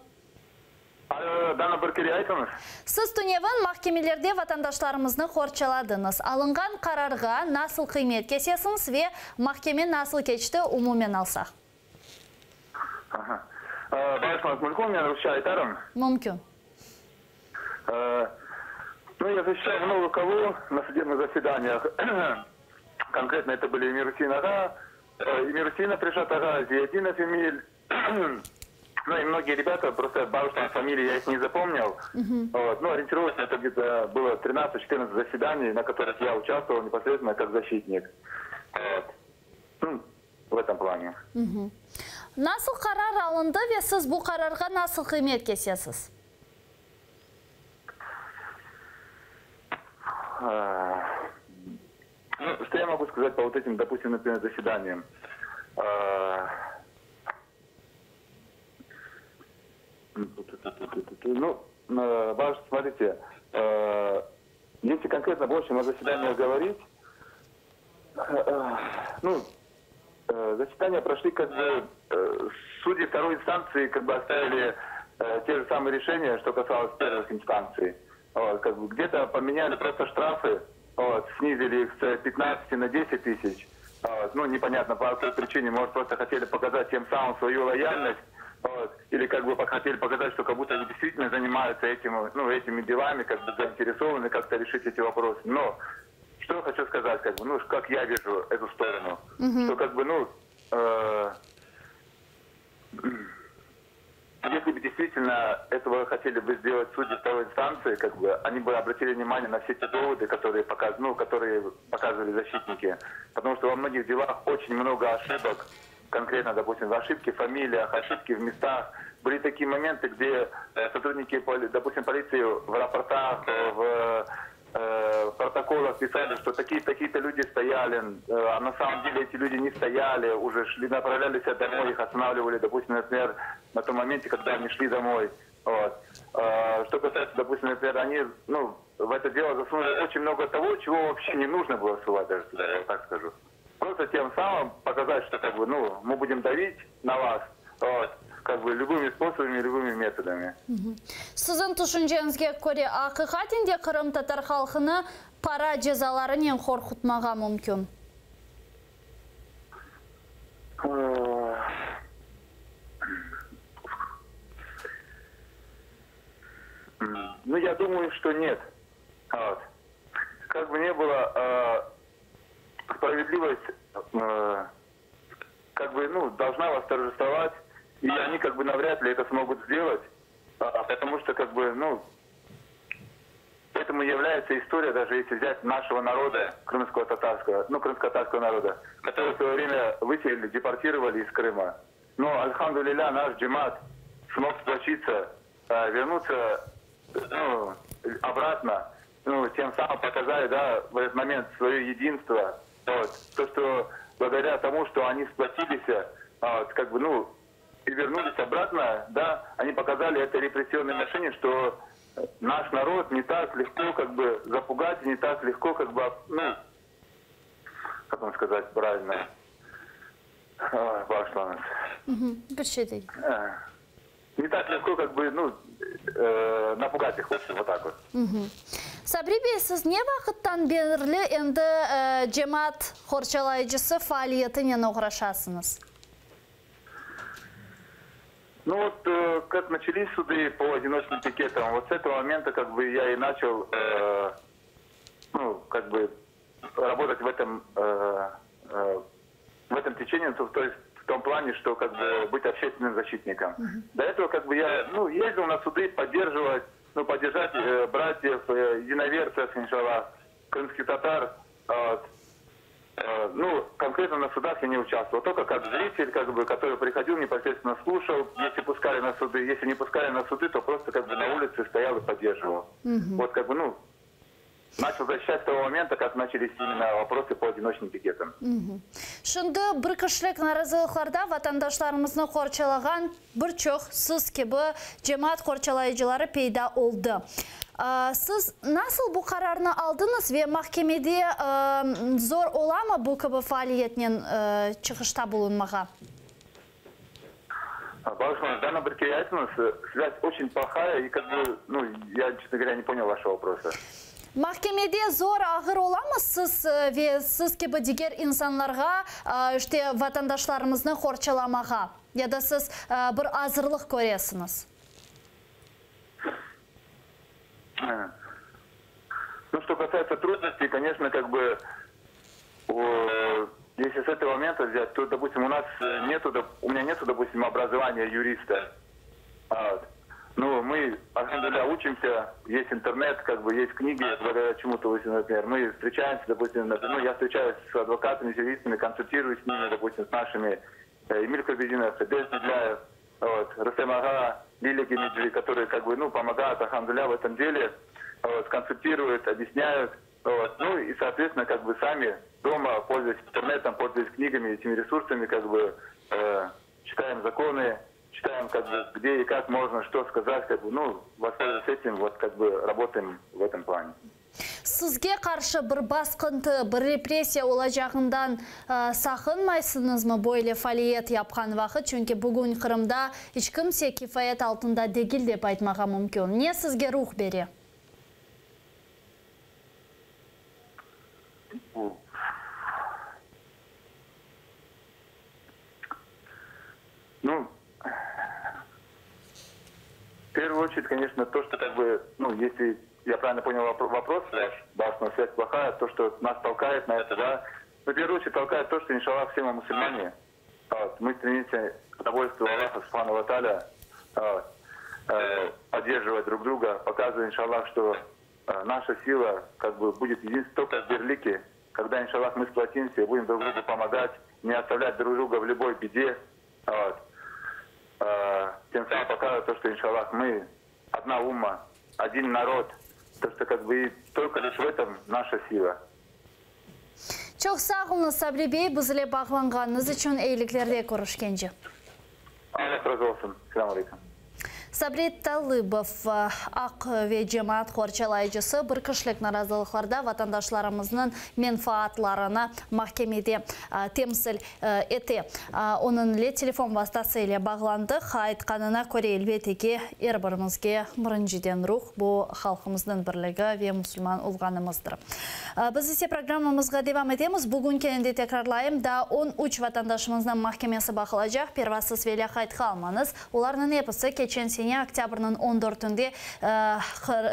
Дана бір кері айтыңыз. Сіз Туневын махкемелерде ватандашларымызны қорчаладыңыз. Алынған қарарға насыл қимет кесесіңіз ве махкеме насыл кешті умумен алсақ? Байшмас мүмкін, мен русша айтарым. Мүмкін. Ну, я защищаю много кого на судебных заседаниях. Конкретно это были Мирусина Пришат Ага, Зиядинов Эмиль. Ну и многие ребята, просто бабушкина фамилии, я их не запомнил. Вот. Ну, ориентировочно это где-то было 13-14 заседаний, на которых я участвовал непосредственно как защитник. Вот. Ну, в этом плане. Насыл қарар алынды ве сіз бұл қарарға насыл қимет кесесіз? Ну, что я могу сказать по вот этим, допустим, например, заседаниям? Ну, смотрите, если конкретно больше на заседаниях говорить, ну, заседания прошли, как бы, судьи второй инстанции как бы оставили те же самые решения, что касалось первых инстанций. Вот, как бы, где-то поменяли просто штрафы, вот, снизили их с 15 на 10 тысяч. Вот, ну, непонятно по какой причине, может, просто хотели показать тем самым свою лояльность. Вот, или как бы хотели показать, что как будто они действительно занимаются этими делами, как бы заинтересованы как-то решить эти вопросы. Но что я хочу сказать, как бы, ну, как я вижу эту сторону, что как бы, ну, если бы действительно этого хотели бы сделать судьи второй инстанции, как бы, они бы обратили внимание на все те доводы, которые показывали защитники, потому что во многих делах очень много ошибок. Конкретно, допустим, ошибки в фамилиях, ошибки в местах. Были такие моменты, где сотрудники, допустим, полиции в рапортах, в протоколах писали, что такие-то люди стояли, а на самом деле эти люди не стояли, уже шли, направлялись домой, их останавливали, допустим, например, на том моменте, когда они шли домой. Вот. Что касается, допустим, например, они, ну, в это дело засунули очень много того, чего вообще не нужно было всувать, даже туда, я так скажу. Просто тем самым показать, что как бы, ну, мы будем давить на вас, вот, как бы любыми способами, любыми методами. Сіздің түшінжеңізге көре ақиқатінде Қырым татар халқыны пара жазаларынан қорқытмаға мүмкін? Ну, я думаю, что нет. Вот. как бы не было, справедливость как бы, ну, должна восторжествовать, и они как бы навряд ли это смогут сделать, потому что как бы, ну, этому является история, даже если взять нашего народа, крымско-татарского народа, который в свое время выселили, депортировали из Крыма. Но, альхамдулилля, наш джемат смог сплочиться, вернуться, ну, обратно, ну, тем самым показали, да, в этот момент свое единство. Вот. То, что благодаря тому, что они сплотились, как бы, ну, и вернулись обратно, да, они показали это репрессионное отношение, что наш народ не так легко, как бы, запугать, не так легко, как бы, ну, как вам сказать правильно, башланыз. Не так легко, как бы, ну, напугать их, вот так вот. Сабриби, сіз не вақыттан берлі енді джемат хорчалайчысы фаалиетін оғырашасыңыз? Ну вот, как начались суды по одиночным пикетам, вот с этого момента, как бы, я и начал, ну, как бы, работать в этом течении, то есть в том плане, что, как бы, быть общественным защитником. До этого, как бы, я, ну, ездил на суды поддерживать, ну, поддержать братьев, единоверцев, иншаллах, крымских татар. Ну, конкретно на судах я не участвовал, только как зритель, как бы, который приходил, непосредственно слушал, если пускали на суды, если не пускали на суды, то просто, как бы, на улице стоял и поддерживал. Вот, как бы, ну, начал защищать с того момента, как начались именно вопросы по одиночным пикетам. Шынды бір кішілік наразылықларда ватандашларымызны қорчалаған бір чоқ сіз кебі жемат қорчалайжылары пейда олды. Сіз насыл бұл қарарыны алдыңыз ве махкемеде зор ола ма бұл кебі фаалиетінен шығышта болынмаға? Бабушка, данная связь очень плохая, и, как бы, ну, я, честно говоря, не понял вашего вопроса. Махкемеде зор ағыр оламыз сіз кебі дегер инсанларға ватандашларымызны қорчаламаға? Яда сіз бір азырлық көресіңіз? Ну, что касается трудностей, конечно, как бы, если с этого момента взять, то, допустим, у меня нету, допустим, образования юриста. Ну, мы, альхамдулилля, учимся, есть интернет, как бы, есть книги, благодаря чему-то, например, мы встречаемся, допустим, ну, я встречаюсь с адвокатами, с юристами, консультируюсь с ними, допустим, с нашими Эмиль Кабединов, Хадес Медляев, вот, Рустем Ага, Лилия Гемиджи, которые, как бы, ну, помогают, альхамдулилля, в этом деле, вот, консультируют, объясняют, вот, ну, и, соответственно, как бы, сами дома, пользуясь интернетом, пользуясь книгами, этими ресурсами, как бы, читаем законы, читаем, как бы, где и как можно, что сказать, как бы, ну, воспользуясь этим, вот, как бы, работаем в этом плане. Сізге қаршы бір басқынты, бір репрессия олажағындан сақынмайсыңызмы бойлы фалиет япқан вақыт? Чөнки бүгін Қырымда ешкімсе кифаят алтында дегіл деп айтмаға мүмкін. Не сізге рух бере? Ну, в первую очередь, конечно, то, что, как бы, ну, если я правильно понял вопрос, башня, связь плохая, то, что нас толкает на это, да, в первую очередь толкает то, что, иншаллах, все мы мусульмане, вот, мы стремимся к удовольствию Аллаха, субхану ва тааля, поддерживать друг друга, показывая, иншаллах, что наша сила, как бы, будет единственной только в Берлике, когда, иншаллах, мы сплотимся и будем друг другу помогать, не оставлять друг друга в любой беде, вот. Тем самым показывает то, что, иншаллах, мы одна умма, один народ, то, что, как бы, только лишь в этом наша сила. Çok sağ olun Sabri Bey, bizle bağlanğanınız için eyliklerde görüşkence. Allah razı olsun. Selamun aleyküm. Sabri Talibov, ақ ve cemaat қорчалайчысы бір кішілік наразылықларда ватандашларымыздың менфаатларына mahkemede temsil etti. Onun ile telefon vasıtasıyla bağlandık. Айтқанына көре elbette әрбірімізге біріншіден рух bu халқымыздың бірлігі ve musulman olğanımızdır. Biz ise programımızға devam edemiz. Bugün kendinde tekrarlayayım da 13 vatandaşımızın mahkemesi bakılacak. Pervasız ve Hayt Kalmanız. Onların hepsi geçen sene Кенея октябрьнын 14-інде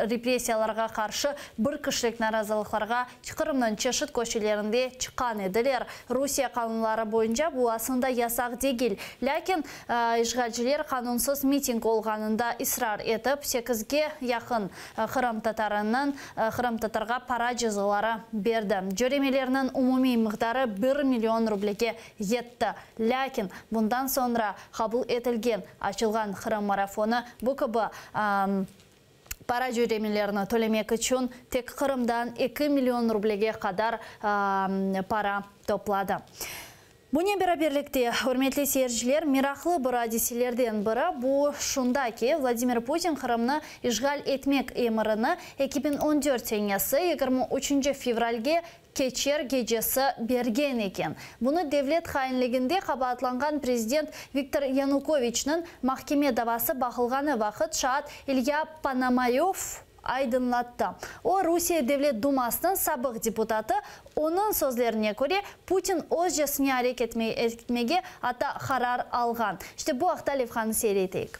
репрессияларға қаршы бір кішілік наразылықтарға Қырымның чешет көшелерінде шыққан еділер. Русия қанунлары бойынша бұл асында ясақ дегіл. Ләкин işgalciler қанунсыз митинг олғанында исрар етіп, 8-ге яқын Қырым татарға пара жазалары берді. Жүремелерінің умуми мықтары 1 миллион рублеге етті. Ләкин бұндан sonra қабыл етілген ашылған Қырым марафоны бұқыбы пара жүремелеріні төлемек үшін тек Қырымдан 2 миллион рублеге қадар пара топлады. Бұнен бәрі өрметлі сержілер, мирақлы бұра деселерден бірі бұл шында ке Владимир Путин Қырымны işgal етмек еміріні 2014 сенесі 23 февральге кечер гежесі берген екен. Бұны девлет қайынлігінде қабатланған президент Виктор Януковичнің махкеме давасы бақылғаны вақыт шаат Илья Пономарев айдынлатты. О Русия Девлет Думасының сабық депутаты оның сөзлеріне көре Путин өз жасыне әрекет етмеге ата қарар алған. Іште бұл Ақталев хан сейретейік.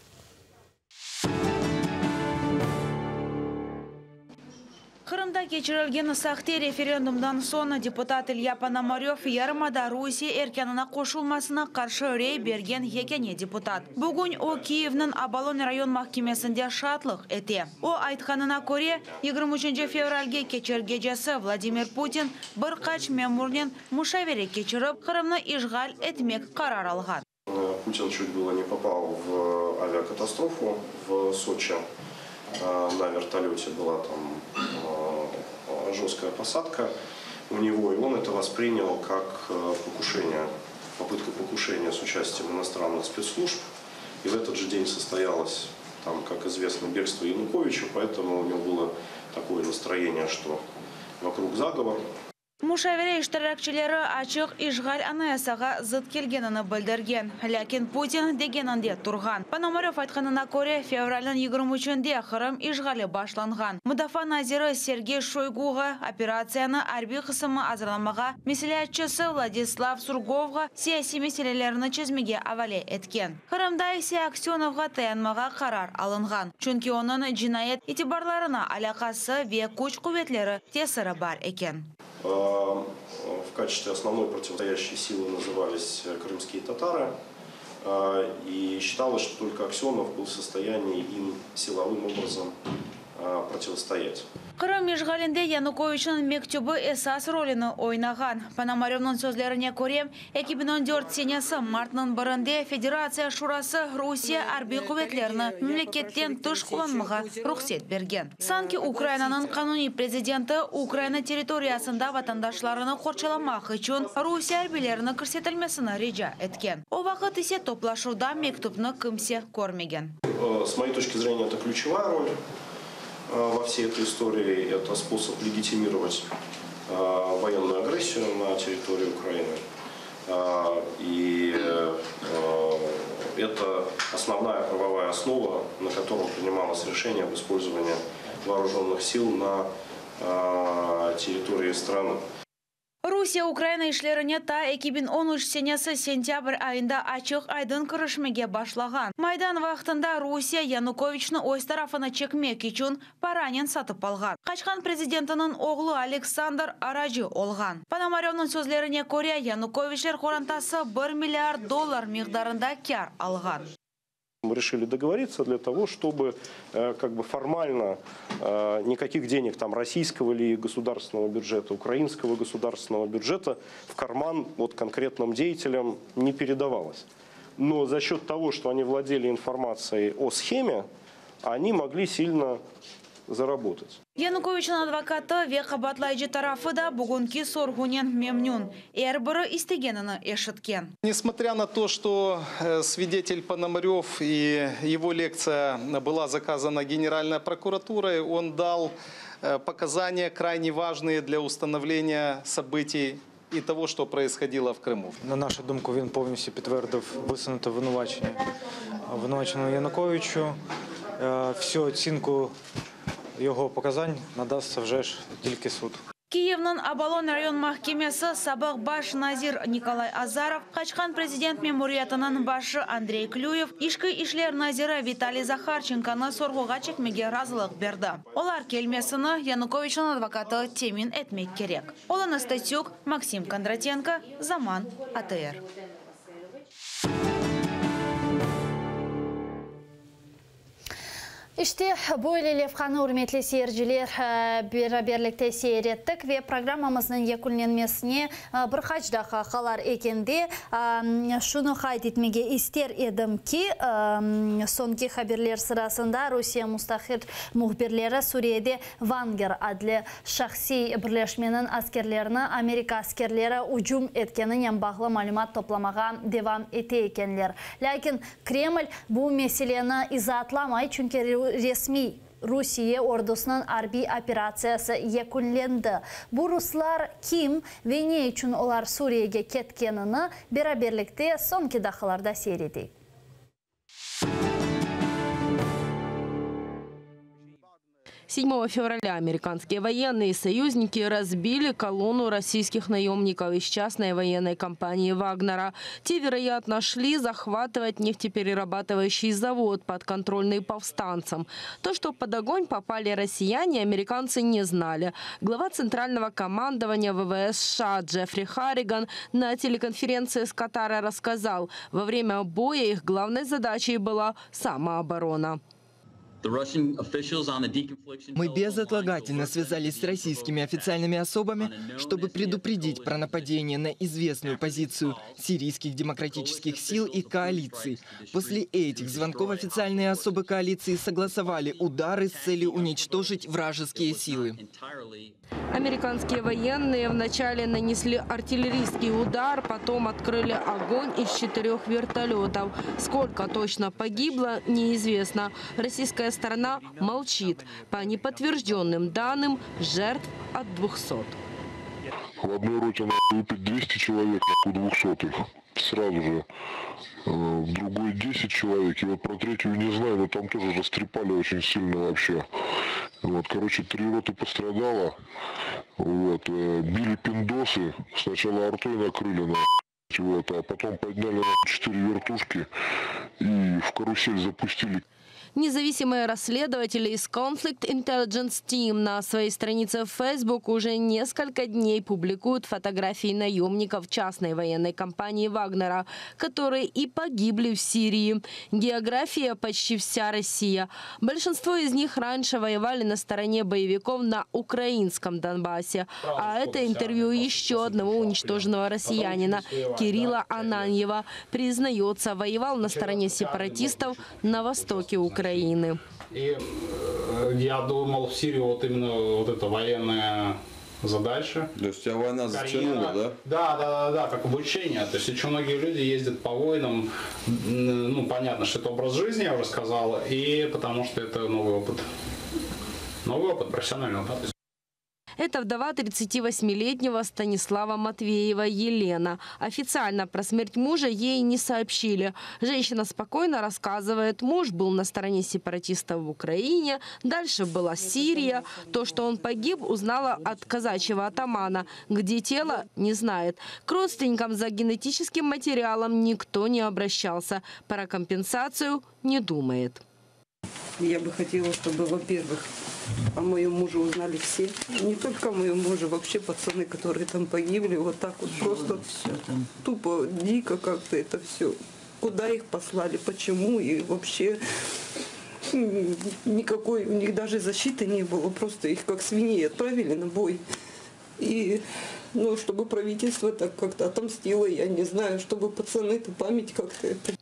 Қырымда кечірілген сақты референдумдан соны депутат Илья Пономарев ярымада Русия эркенына қошылмасына қаршы рей берген екене депутат. Бүгін о Киевнің Абалон район махкемесінде шатлық әте. О айтқанына көре 23 февральге кечер гежесі Владимир Путин бір қач мемурнен мушавере кечіріп Қырымны işgal етмек қарар алған. Путин чуть было не попал в авиакатастрофу в Сочи. На вертолете была там жесткая посадка у него, и он это воспринял как покушение, попытку покушения с участием иностранных спецслужб. И в этот же день состоялось, там, как известно, бегство Януковича, поэтому у него было такое настроение, что вокруг заговор. Мушавере iştirakçilері açıq işgal anayasаға zıt келгенini білдірген. Ләкин Путин дегенінде тұрған. Пономарев айтқанына көре февралін 23-інде Қырым işgali башланған. Мұдафа назиры Сергей Шойгуға операцияны әрби қысымы азырламаға меселятчысы Владислав Сурговға сияси меселелеріні чізмеге авале еткен. Қырымда есе Аксеновға таянмаға қарар алынған. Чүнки оның жинайет итибарларына алақасы ве күш құветлері тесірі бар екен. В качестве основной противостоящей силы назывались крымские татары. И считалось, что только Аксенов был в состоянии им силовым образом противостоять. Қырым işgalinde Януковичнің мектебі esas роліні ойнаған. Пономаревның сөзлеріне көрем, 2014 сенесі мартының бірінде Федерация Шурасы Русия арби құветлеріні мемлекеттен түш құланмыға рұқсет берген. Санки Украинаның қануни президенті Украина территориясында ватандашларыны қорчаламақ үшін Русия арбилеріні көрсетілмесіні режа еткен. О вақыт есе топлашуда мектепні кімсе көрмеген. С моей точки зрения, это ключевая роль во всей этой истории. Это способ легитимировать военную агрессию на территории Украины. И это основная правовая основа, на которой принималось решение об использовании вооруженных сил на территории страны. Русия Украина ишлеріне та 2013 сенесі сентябрь айында açıq айдын кірішмеге башлаған. Майдан вақтында Русия Януковичны өз тарафына чекмек үшін паранен сатып алған. Қачқан президентінің оғлы Александр Араджи олған. Пономаревның сөзлеріне көре Януковичлер қорантасы $1 миллиард миқдарында кяр алған. Мы решили договориться для того, чтобы формально никаких денег там российского или государственного бюджета, украинского государственного бюджета в карман конкретным деятелям не передавалось. Но за счет того, что они владели информацией о схеме, они могли сильно заработать. Януковичның адвокаты веқа батлайжы тарафы да бүгінгі сорғунен мемнун. Әрбірі істегеніні ешіткен. Несмотря на то, что свидетель Пономарев и его лекция была заказана Генеральной прокуратурой, он дал показания крайне важные для установления событий і того, що происходило в Криму. На нашу думку, він повністю підтвердив висунуте обвинуваченому Януковичу. Всю оцінку його показань надасться вже ж тільки суд. Киевнын Абалон район махкемесі сабақ баш Назир Николай Азаров, Қачқан президент мемориятының башы Андрей Клюев, ішкі ишлер Назира Виталий Захарченканы сорғуға чекмеге разылық берді. Олар келмесіні Януковичның адвокаты темин этмек керек. Оланы Статюк, Максим Кондратенко, Заман, АТР. İşte böyle levhаны hürmetli seyirciler beraberlikte seyrettik ve programımızın yekunlenmesine bir hacdaqa qalar ekende şunu qayd etmege ister edim ki sonki haberler sırasında Rusiya mustaqil muhbirleri Suriye'de Wagner adlı şahsi birleşmenin askerlerini Amerika askerleri hücum etkenin bağlı malumat toplamağa devam ekenler. Lakin Kreml bu meseleni izahlamay çünkü resmi Rusiya ordusunun harbiy operatsiyasi yakunlendi. Bu Ruslar kim ve ne için olar Suriye'ge ketkenini beraberlikte sonki daqiqalarda seyredik. 7 февраля американские военные и союзники разбили колонну российских наемников из частной военной компании «Вагнера». Те, вероятно, шли захватывать нефтеперерабатывающий завод, подконтрольный повстанцам. То, что под огонь попали россияне, американцы не знали. Глава Центрального командования ВВС США Джеффри Харриган на телеконференции с Катара рассказал, во время боя их главной задачей была самооборона. Мы безотлагательно связались с российскими официальными особами, чтобы предупредить про нападение на известную позицию сирийских демократических сил и коалиций. После этих звонков официальные особы коалиции согласовали удары с целью уничтожить вражеские силы. Американские военные вначале нанесли артиллерийский удар, потом открыли огонь из 4 вертолетов. Сколько точно погибло, неизвестно. Российская сторона молчит. По неподтвержденным данным, жертв от 200. В одной роте надо выпить 200 человек, у 200 их сразу же. В другой 10 человек. И вот про третью не знаю, но там тоже растрепали очень сильно вообще. Вот, короче, 3 роты пострадало. Вот, били пиндосы. Сначала артой накрыли, вот, а потом подняли 4 вертушки и в карусель запустили. Независимые расследователи из Conflict Intelligence Team на своей странице в Facebook уже несколько дней публикуют фотографии наемников частной военной компании «Вагнера», которые и погибли в Сирии. География почти вся Россия. Большинство из них раньше воевали на стороне боевиков на украинском Донбассе. А это интервью еще одного уничтоженного россиянина, Кирилла Ананьева. Признается, воевал на стороне сепаратистов на востоке Украины. И я думал, в Сирии вот именно вот эта военная задача. То есть тебя война затянула, да? Да, как обучение. То есть очень многие люди ездят по войнам, ну понятно, что это образ жизни, я уже сказал, и потому что это новый опыт. Новый опыт, профессиональный опыт. Это вдова 38-летнего Станислава Матвеева Елена. Официально про смерть мужа ей не сообщили. Женщина спокойно рассказывает, муж был на стороне сепаратистов в Украине, дальше была Сирия. То, что он погиб, узнала от казачьего атамана. Где тело, не знает. К родственникам за генетическим материалом никто не обращался. Про компенсацию не думает. Я бы хотела, чтобы, во-первых, о моем муже узнали все. Не только о моем муже, вообще пацаны, которые там погибли, вот так вот просто тупо, дико как-то это все. Куда их послали, почему и вообще никакой у них даже защиты не было. Просто их как свиней отправили на бой. И, ну, чтобы правительство так как-то отомстило, я не знаю, чтобы пацаны-то память как-то это...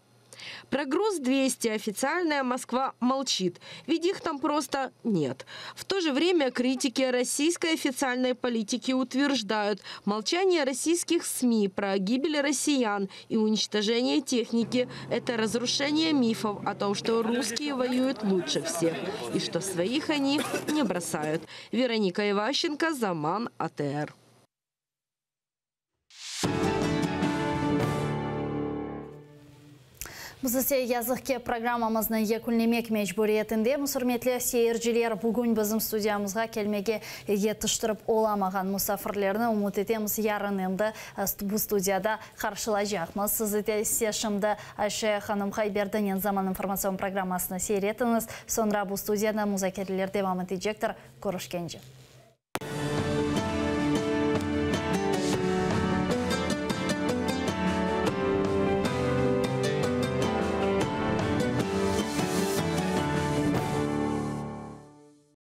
Про груз-200 официальная Москва молчит, ведь их там просто нет. В то же время критики российской официальной политики утверждают, молчание российских СМИ про гибель россиян и уничтожение техники – это разрушение мифов о том, что русские воюют лучше всех и что своих они не бросают. Вероника Иващенко, Заман, АТР. Biz ise yazıqki programımızın yekunlemek mecburiyetinde hürmetli seyirciler bugün bizim studiyamızga kelmege yetiştirip olamağan musafirlerini umut etemiz yarın endi bu studiyada karşılayacağımız. Sizi de seçimde Ayşe Hanım Hayber'den zaman informasyon programmasını seyretiniz. Sonra bu studiyada müzakereler devam edecektir. Görüşkence.